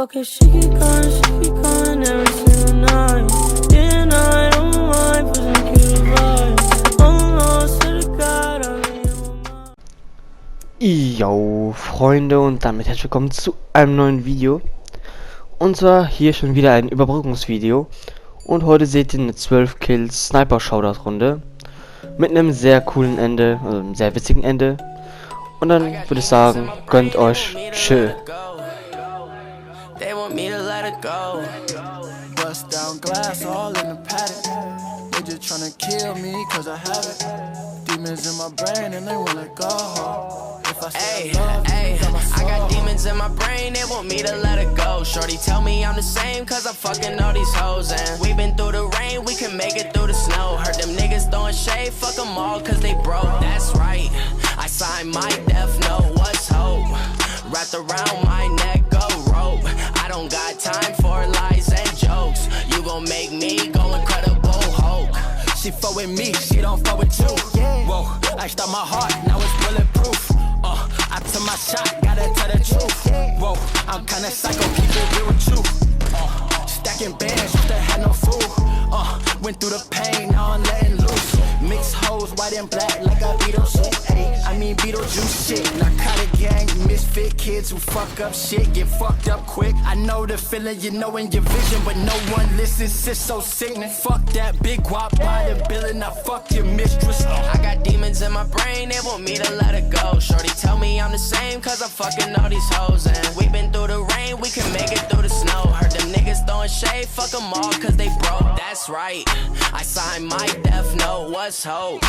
fuck it, she keep calling every single night. Yeah, I don't mind pushing cute vibes. Oh no, swear to God, I'm in your mind. Yo, Freunde, und damit herzlich willkommen zu einem neuen Video. Und zwar hier schon wieder ein Überbrückungsvideo. Und heute seht ihr eine 12 Kills Sniper Shoutout Runde. Mit einem sehr coolen Ende, also einem sehr witzigen Ende. Und dann würde ich sagen, gönnt euch. Tschö. They want me to let it go. Bust down glass all in the paddock. They just tryna kill me cause I have it. Demons in my brain and they won't let go. If I say I got demons in my brain, they want me to let it go. Shorty tell me I'm the same cause I'm fucking all these hoes. And we been through the rain, we can make it through the snow. Heard them niggas throwing shade, fuck them all cause they broke. That's right, I signed my death note, what's hope? Wrapped around my neck, go rope. I don't got time for lies and jokes. You gon' make me go Incredible Hulk. She fuck with me, she don't fuck with you. Whoa, I start my heart, now it's bulletproof. I took my shot, gotta tell the truth. Whoa, I'm kinda psycho, keep it real with you. Stacking bands, used to have no food. Went through the pain, now I'm letting loose. Mixed hoes, white and black, like a Beetlejuice. I mean Beetlejuice shit. Narcotic gang, misfit kids who fuck up shit, get fucked up quick. I know the feeling, you know in your vision, but no one listens, it's so sickening. Fuck that big guap by the billing, I fuck your mistress. I got demons in my brain, they want me to let it go. Shorty tell me I'm the same, cause I'm fucking all these hoes. And we been through the rain, we can make it through the snow. Heard them niggas throwing shade, fuck them all cause they broke. That's right, I signed my death note, what's hope?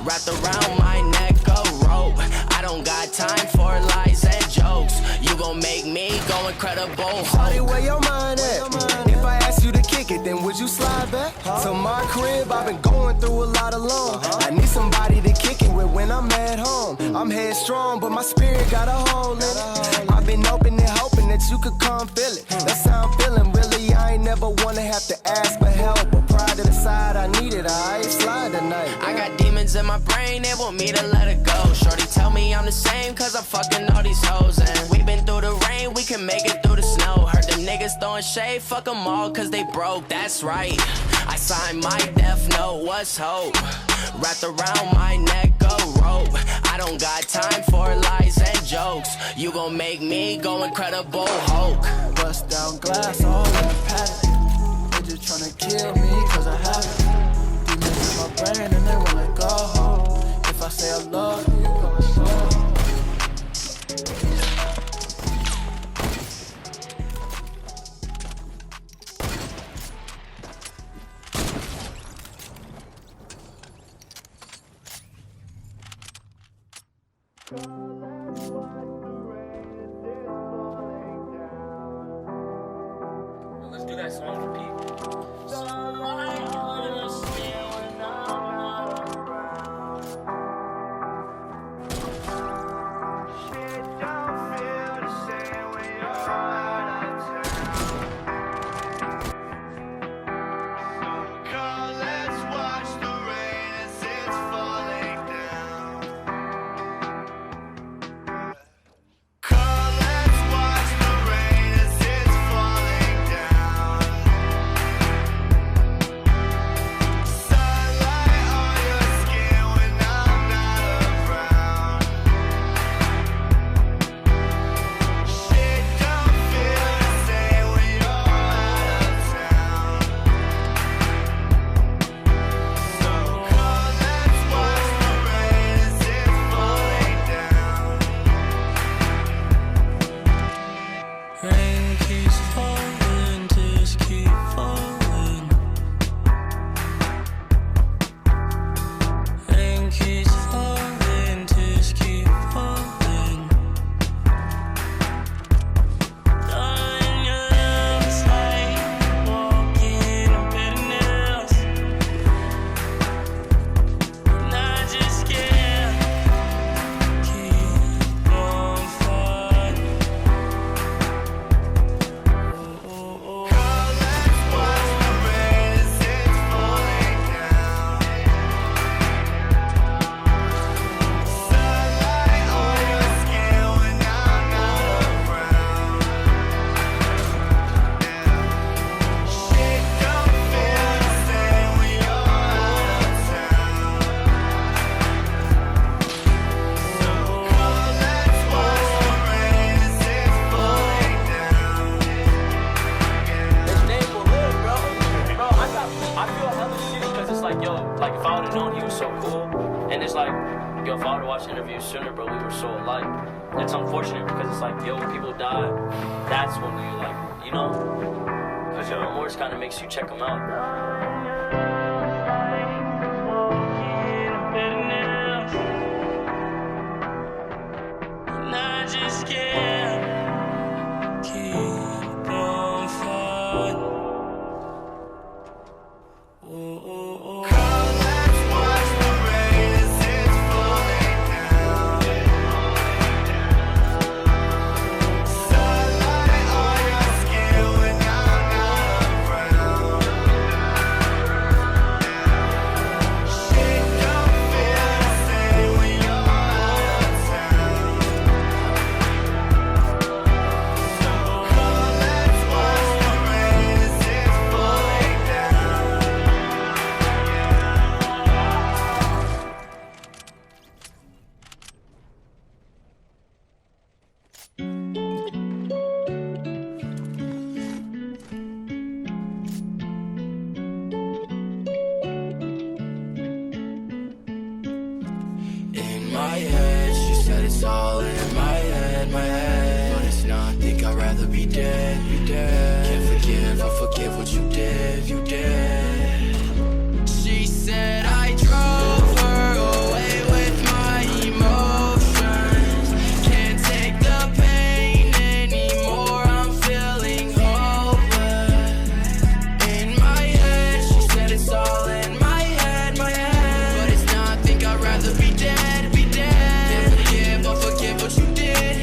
Wrapped around my neck, go rope. I don't got time for lies and jokes. You gon' make me go Incredible Hulk. Where your mind at? If I ask you to kick it, then would you slide back? To my crib, I've been going through a lot alone. I need somebody to kick it with when I'm at home. I'm headstrong, but my spirit got a hole in it. I've been open and hoping that you could come feel it. That's how I'm feeling, really. I ain't never wanna have to ask for help, but pride to the side, I need it. I ain't slide tonight. I got demons in my brain, they want me to let it go. Shorty tell me I'm the same, cause I'm fucking all these hoes. And we been through the rain, we can make it through the snow. Heard them niggas throwing shade, fuck them all cause they broke. That's right, I signed my death note, what's hope? Wrapped around my neck, go rope. I don't got time for lies and jokes. You gon' make me go Incredible Hulk. Bust down glass all in the paddock. They just tryna kill me cause I have it. Demons in my brain and they won't let go. If I say I love you, you gon' let go. Let's do that song for people. yo, if I would've watched the interview sooner, bro, we were so alike. It's unfortunate because it's like, yo, when people die, that's when you like, you know, because your remorse kind of makes you check them out. And I just can't keep on fighting. My head, she said it's all in my head, but it's not, think I'd rather be dead, Can't forgive or forgive what you did, She said I drove her away with my emotions. Can't take the pain anymore, I'm feeling hopeless. In my head, she said it's all in my head, but it's not, think I'd rather be dead. Forgive what you did,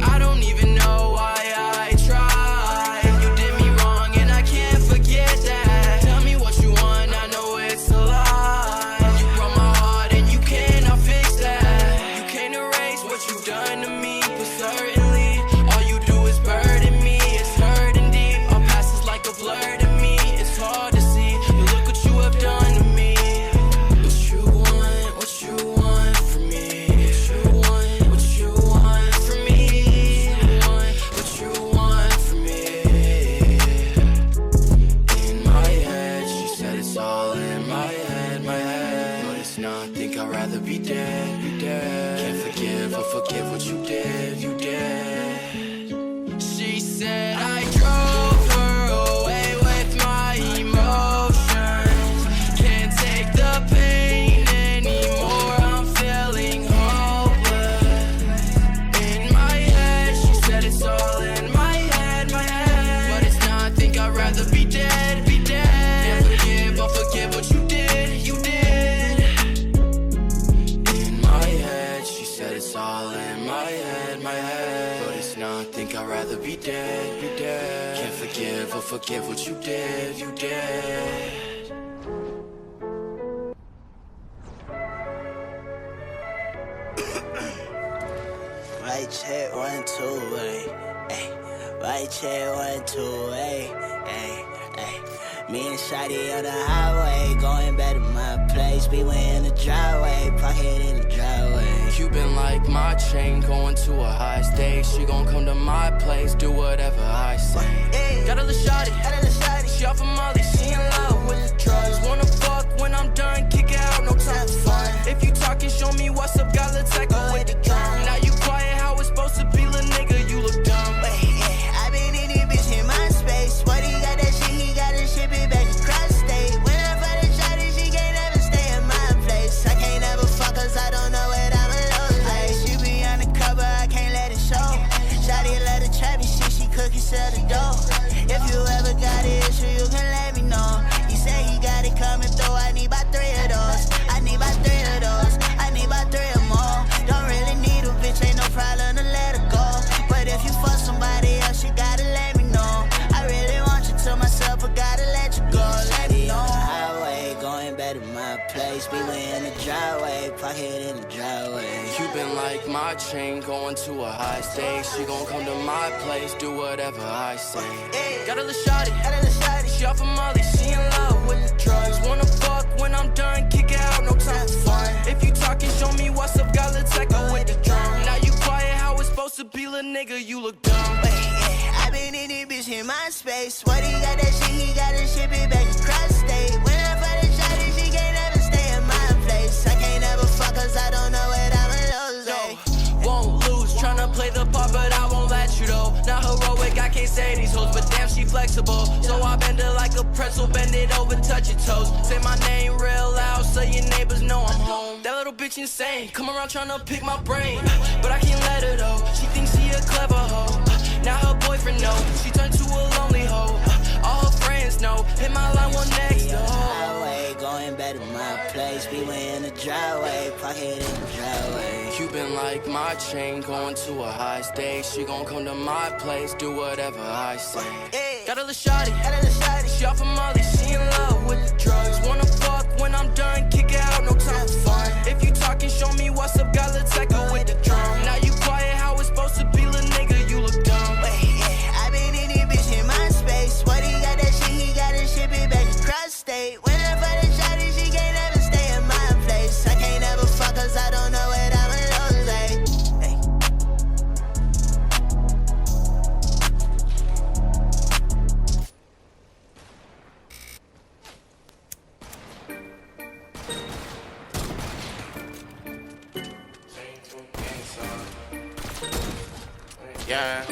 I don't even know why I tried. You did me wrong and I can't forget that. Tell me what you want, I know it's a lie. You broke my heart and you cannot fix that. You can't erase what you've done to me, but certainly all you do is burden me. It's hurting deep, our past is like a blur to me. It's hard to see, but look what you have done to me. Be dead, Can't forgive or forgive what you did, She said I drove her away with my emotions. Can't take the pain anymore, I'm feeling hopeless. In my head, she said it's all in my head, but it's not, think I'd rather be dead, Can't forgive or forgive what you did, It's all in my head, but it's not, think I'd rather be dead, Can't forgive or forgive what you did, Right check 1 2 ay. Right check 1 2 ay. Me and Shawty on the highway, going back to my place. We went in the driveway, pocket in the driveway. Cuban like my chain, going to a high stage. She gon' come to my place, do whatever I say. Got a little shawty, she off of Molly, she in love with the drugs. Wanna fuck when I'm done, kick it out, no time for fun. If you talking, show me what's up, got a tackle with the drum. Now you quiet, how it's supposed to be, little nigga, you look dumb. I been in this bitch in my space. What he got that shit, he got to ship it back across state. When I find a shawty, she can't ever stay in my place. I can't ever fuck cause I don't know what I'm alone. She be undercover, I can't let it show. Shawty love the trap shit, she cook and sell the dough. If you ever got an issue, you can let me know. He said he got it coming through, I need about 3 of those. I need about 3 of those, I need about 3 or more. Don't really need a bitch, ain't no problem to let her go. But if you fuck somebody else, you gotta let me know. I really want you to myself, but gotta let you go. Let me know. Highway, going back to my place. We went in the driveway, pocket in the driveway. Cuban like my chain, going to a high stage. She gon' come to my place, do whatever I say. Got a little shawty, she off of Molly, she in love with the drugs. Wanna fuck when I'm done, kick it out, no time for fun. If you talking, show me what's up, got a tackle with the drum. Now you quiet, how it's supposed to be, little nigga, you look dumb. I been in this bitch in my space. What he got that shit, he got to ship it back across state. When I find a shawty, she can't ever stay flexible. So I bend it like a pretzel, bend it over, touch your toes. Say my name real loud so your neighbors know I'm home. That little bitch insane, come around tryna pick my brain, but I can't let her though. She thinks she a clever hoe. Now her boyfriend know she turned to a lonely hoe. All her friends know, hit my line one next door. Highway, going back to my place. We went in the driveway, pocket in the driveway. Cuban like my chain, going to a high stage. She gon' come to my place, do whatever I say. Got a little shawty, she off of Molly, she in love with the drugs. Wanna fuck when I'm done, kick it out, no time for fun. If you talking, show me what's up, got a Teco with the drum. Now you quiet, how it's supposed to be, little nigga, you look dumb. I been in this bitch in my space. What he got that shit, he gotta ship it back across state. When I find a shawty, she can't ever stay in my place. I can't ever fuck cause I don't know what I'm alone like. Yeah.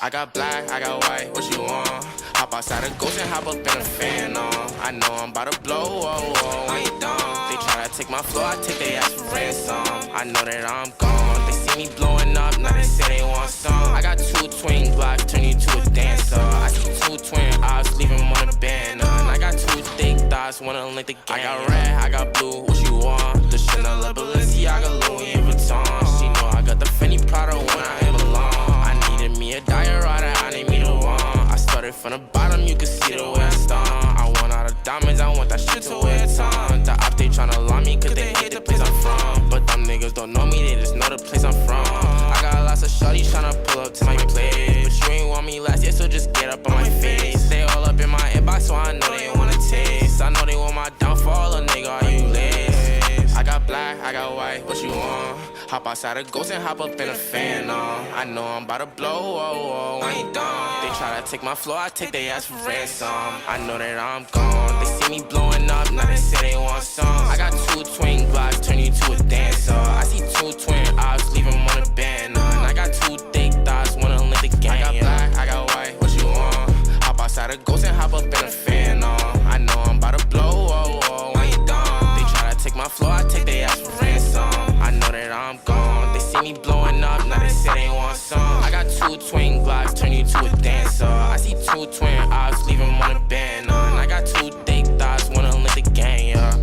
I got black, I got white, what you want? Hop outside a ghost and hop up in a fan on. I know I'm about to blow, oh, oh, I ain't dumb. They try to take my flow, I take their ass for ransom. I know that I'm gone, they see me blowing up, now they say they want some. I got 2 twin blocks, turn you to a dancer. I see 2 twin eyes, leave them on a banner. And I got 2 thick thighs, wanna link the game. I got red, I got blue, what you want? The Chanel, Balenciaga, Louis Vuitton. She know I got the Fendi Prada when I belong. I needed me a diorama, I need me the one. I started from the bottom, you can see the way I stung. I want all the diamonds, I want that shit to wear a ton. The op, they tryna lie me, cause they hate the place I'm from. But them niggas don't know me, they just know the place I'm from. I got lots of shorties tryna pull up to my place, but you ain't want me last year, so just get up on my face. They all up in my inbox, so I know they wanna taste. I know they want my downfall, a nigga, are you lazy? I got black, I got white, what you want? Hop outside a ghost and hop up in a fan on. I know I'm about to blow, oh, oh, I ain't dumb. They try to take my flow, I take their ass for ransom. I know that I'm gone, they see me blowing up, now they say they want some. I got 2 twin blocks, turn you to a dancer. I see 2 twin eyes, leave them on a banner. And I got 2 thick thighs, wanna link the game. I got black, I got white, what you want? Hop outside a ghost and hop up in a fan on. I know I'm about to blow, oh, oh, I ain't dumb. They try to take my flow, I take their ass for ransom. I know that I'm gone, they see me blowing up, now they say they want some. I got 2 twin blocks, turn you to a dancer. I see 2 twin eyes, leave them on a banner. And I got 2 thick thighs, wanna link the game, yeah.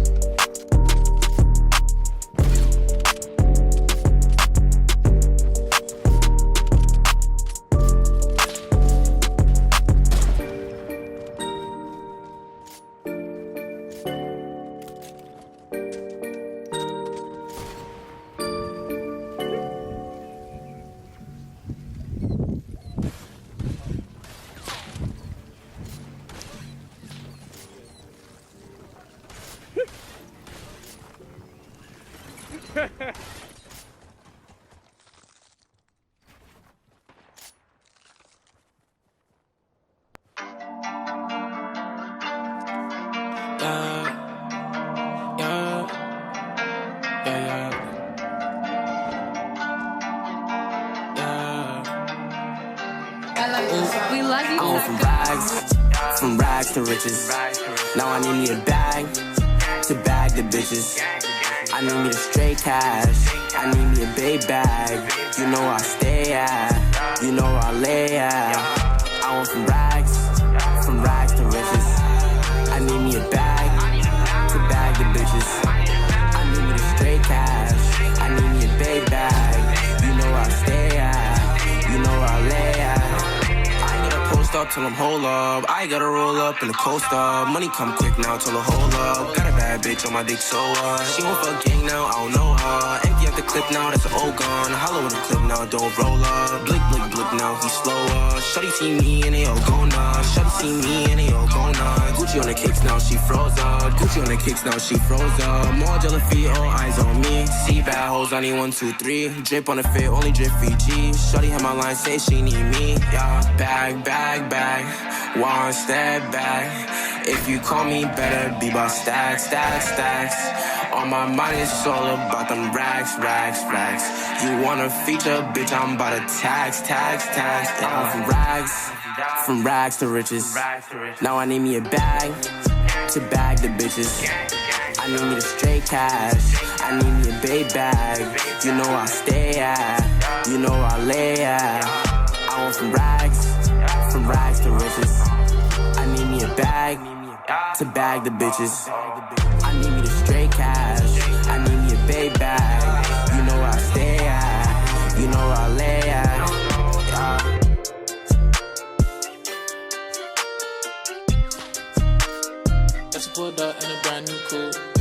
We love you. I'm from rags to riches. Now I need me a bag to bag the bitches. I need me the straight cash. I need me a bay bag. You know where I stay at. You know where I lay at. I went from rags to riches. I need me a bag to bag the bitches. I need me the straight cash. I need me a bay bag. You know where I stay at. You know where I lay at. Up till I'm hold up. I gotta roll up in the coaster. Money come quick now till I hold up. Got a bad bitch on my dick, so she won't fuck gang now, I don't know her. Empty out the clip now, that's an old gun. Hollow in the clip now, don't roll up. Blick, blick, blick now, he slower. Shawty see me and they all go nuts. Shawty see me and they all go nuts. Gucci on the kicks now, she froze up. Gucci on the kicks now, she froze up. More jelly feet, all eyes on me. See bad hoes, I need 1, 2, 3. Drip on the fit, only drip Fiji. Shawty had my line, say she need me. Yeah, bag, bag, bag. One step back. If you call me, better be about stacks, stacks, stacks. On my mind, it's all about them racks, racks, racks. You wanna feature, bitch, I'm about to tax, tax, tax. And I'm from rags to riches. Now I need me a bag to bag the bitches. I need me the straight cash. I need me a big bag. You know I stay at, you know I lay at. I want from rags to riches. I need me a bag to bag the bitches. I need me the straight cash. I need me a big bag. You know I stay at, you know I lay at. Just pulled up in a brand new coupe.